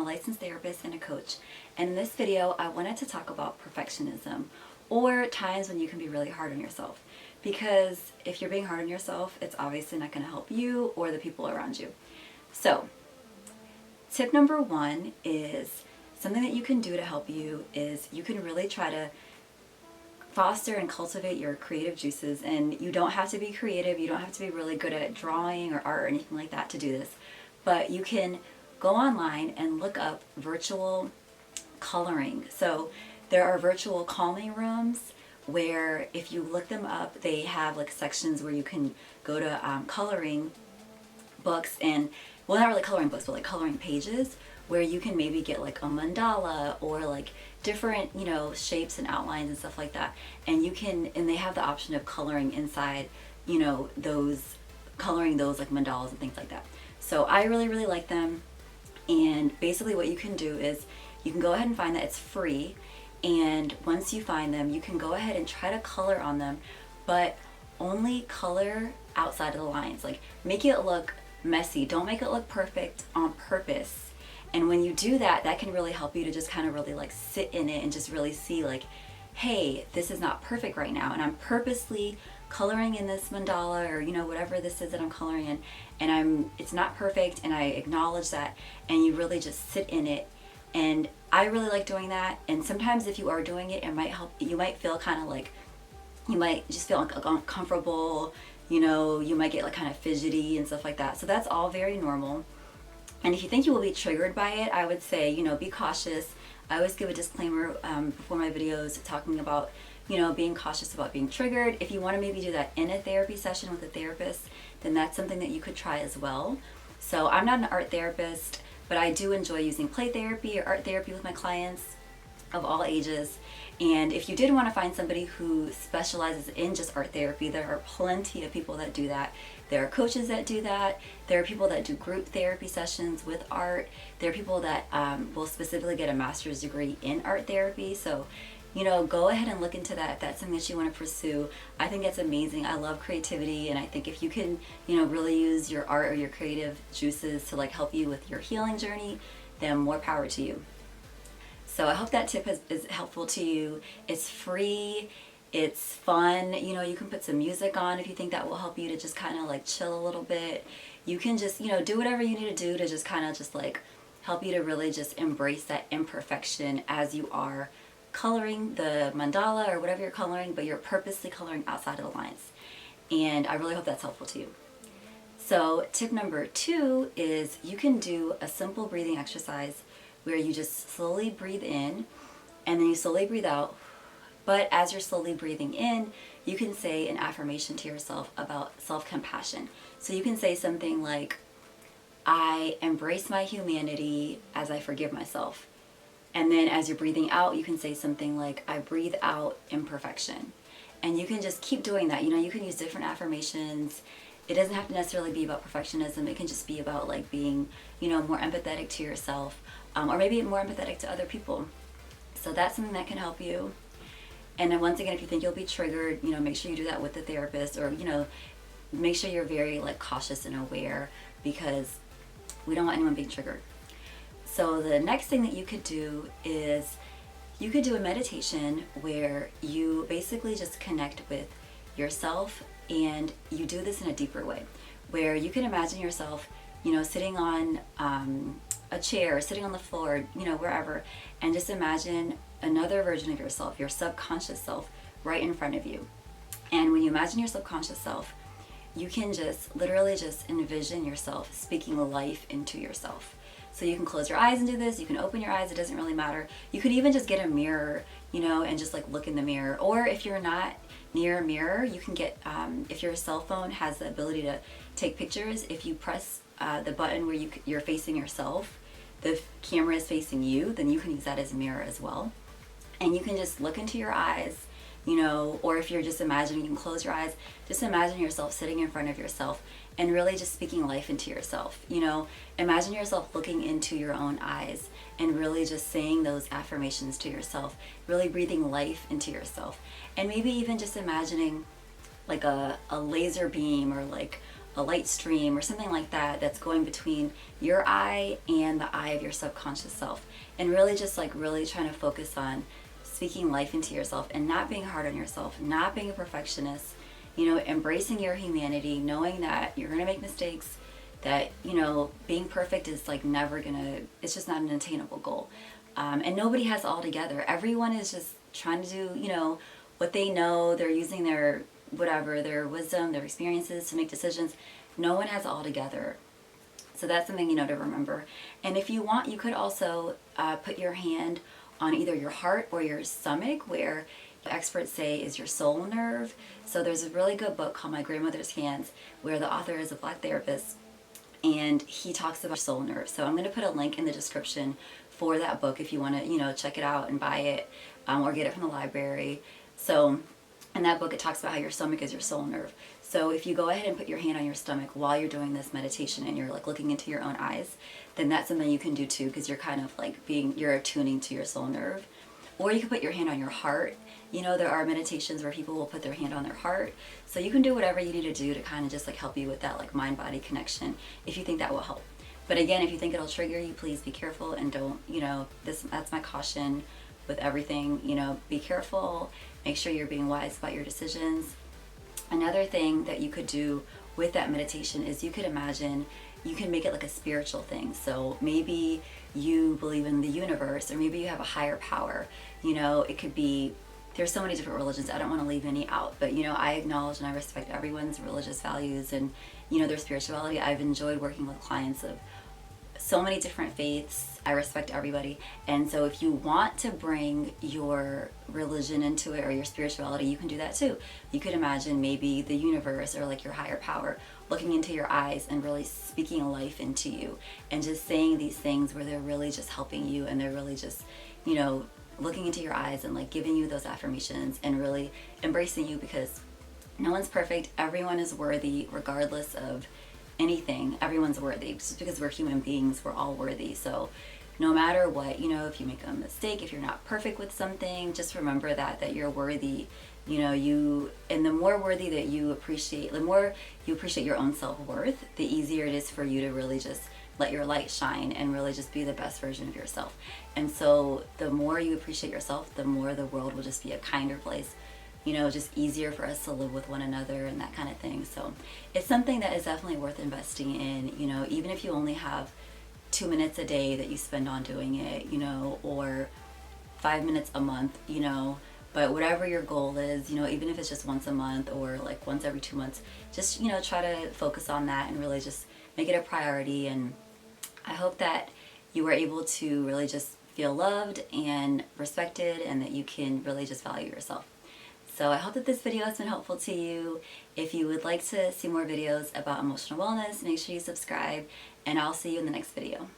a licensed therapist and a coach, and in this video I wanted to talk about perfectionism, or times when you can be really hard on yourself. Because if you're being hard on yourself, it's obviously not going to help you or the people around you. So, tip number one is something that you can do to help you is you can really try to foster and cultivate your creative juices. And you don't have to be creative, you don't have to be really good at drawing or art or anything like that to do this, but you can go online and look up virtual coloring. So there are virtual calming rooms where if you look them up, they have like sections where you can go to coloring books, and well, not really coloring books, but like coloring pages, where you can maybe get like a mandala or like different, shapes and outlines and stuff like that. And you can, and they have the option of coloring inside, coloring those like mandalas and things like that. So I really, really like them. And basically what you can do is you can go ahead and find that. It's free. And once you find them, you can go ahead and try to color on them, but only color outside of the lines. Like, make it look messy. Don't make it look perfect on purpose. And when you do that, that can really help you to just kind of really like sit in it and just really see like, hey, this is not perfect right now, and I'm purposely coloring in this mandala or whatever this is that I'm coloring in, and it's not perfect, and I acknowledge that, and you really just sit in it. And I really like doing that. And sometimes if you are doing it, it might help. You might feel kind of like, you might just feel uncomfortable, you might get like kind of fidgety and stuff like that. So that's all very normal. And if you think you will be triggered by it, I would say, be cautious. I always give a disclaimer before my videos talking about, being cautious about being triggered. If you want to maybe do that in a therapy session with a therapist, then that's something that you could try as well. So I'm not an art therapist, but I do enjoy using play therapy or art therapy with my clients of all ages. And if you did want to find somebody who specializes in just art therapy, there are plenty of people that do that. There are coaches that do that. There are people that do group therapy sessions with art. There are people that will specifically get a master's degree in art therapy. So, go ahead and look into that if that's something that you want to pursue. I think it's amazing. I love creativity, and I think if you can, really use your art or your creative juices to like help you with your healing journey, then more power to you. So I hope that tip is helpful to you. It's free, it's fun. You can put some music on if you think that will help you to just kind of like chill a little bit. You can just, do whatever you need to do to just kind of just like help you to really just embrace that imperfection as you are coloring the mandala or whatever you're coloring, but you're purposely coloring outside of the lines. And I really hope that's helpful to you. So tip number two is you can do a simple breathing exercise where you just slowly breathe in and then you slowly breathe out. But as you're slowly breathing in, you can say an affirmation to yourself about self-compassion. So you can say something like, I embrace my humanity as I forgive myself. And then as you're breathing out, you can say something like, I breathe out imperfection. And you can just keep doing that. You can use different affirmations. It doesn't have to necessarily be about perfectionism. It can just be about like being, more empathetic to yourself, or maybe more empathetic to other people. So that's something that can help you. And then once again, if you think you'll be triggered, make sure you do that with the therapist, or, make sure you're very like cautious and aware, because we don't want anyone being triggered. So the next thing that you could do is you could do a meditation where you basically just connect with yourself, and you do this in a deeper way, where you can imagine yourself, sitting on a chair or sitting on the floor, wherever, and just imagine another version of yourself, your subconscious self, right in front of you. And when you imagine your subconscious self, you can just literally just envision yourself speaking life into yourself. So you can close your eyes and do this, you can open your eyes, it doesn't really matter. You could even just get a mirror, and just like look in the mirror. Or if you're not near a mirror, you can get, if your cell phone has the ability to take pictures, if you press the button where you're facing yourself, the camera is facing you, then you can use that as a mirror as well. And you can just look into your eyes, or if you're just imagining, you can close your eyes, just imagine yourself sitting in front of yourself and really just speaking life into yourself. Imagine yourself looking into your own eyes and really just saying those affirmations to yourself, really breathing life into yourself. And maybe even just imagining like a laser beam or like a light stream or something like that that's going between your eye and the eye of your subconscious self. And really just like really trying to focus on speaking life into yourself and not being hard on yourself, not being a perfectionist, embracing your humanity, knowing that you're going to make mistakes, that, being perfect is like never gonna, it's just not an attainable goal. And nobody has it all together. Everyone is just trying to do, what they know. They're using their, whatever, their wisdom, their experiences to make decisions. No one has it all together. So that's something, to remember. And if you want, you could also put your hand on either your heart or your stomach, where experts say is your soul nerve. So there's a really good book called My Grandmother's Hands, where the author is a Black therapist, and he talks about soul nerve. So I'm going to put a link in the description for that book if you want to, check it out and buy it, or get it from the library. So in that book, it talks about how your stomach is your soul nerve. So if you go ahead and put your hand on your stomach while you're doing this meditation and you're like looking into your own eyes, then that's something you can do too, because you're kind of like you're attuning to your soul nerve. Or you can put your hand on your heart. There are meditations where people will put their hand on their heart. So you can do whatever you need to do to kind of just like help you with that like mind-body connection if you think that will help. But again, if you think it'll trigger you, please be careful and don't, that's my caution with everything. Be careful, make sure you're being wise about your decisions. Another thing that you could do with that meditation is you could imagine, you can make it like a spiritual thing. So maybe you believe in the universe, or maybe you have a higher power. It could be, there's so many different religions, I don't want to leave any out, but I acknowledge and I respect everyone's religious values and their spirituality. I've enjoyed working with clients of so many different faiths. I respect everybody. And so if you want to bring your religion into it or your spirituality, you can do that too. You could imagine maybe the universe or like your higher power looking into your eyes and really speaking life into you and just saying these things where they're really just helping you, and they're really just, looking into your eyes and like giving you those affirmations and really embracing you, because no one's perfect. Everyone is worthy regardless of anything. Everyone's worthy. Just because we're human beings, we're all worthy. So no matter what, if you make a mistake, if you're not perfect with something, just remember that you're worthy. And the more worthy that you appreciate, the more you appreciate your own self-worth, the easier it is for you to really just let your light shine and really just be the best version of yourself. And so the more you appreciate yourself, the more the world will just be a kinder place, just easier for us to live with one another and that kind of thing. So it's something that is definitely worth investing in, even if you only have 2 minutes a day that you spend on doing it, or 5 minutes a month, but whatever your goal is, even if it's just once a month or like once every 2 months, just, try to focus on that and really just make it a priority. And I hope that you were able to really just feel loved and respected, and that you can really just value yourself. So I hope that this video has been helpful to you. If you would like to see more videos about emotional wellness, make sure you subscribe, and I'll see you in the next video.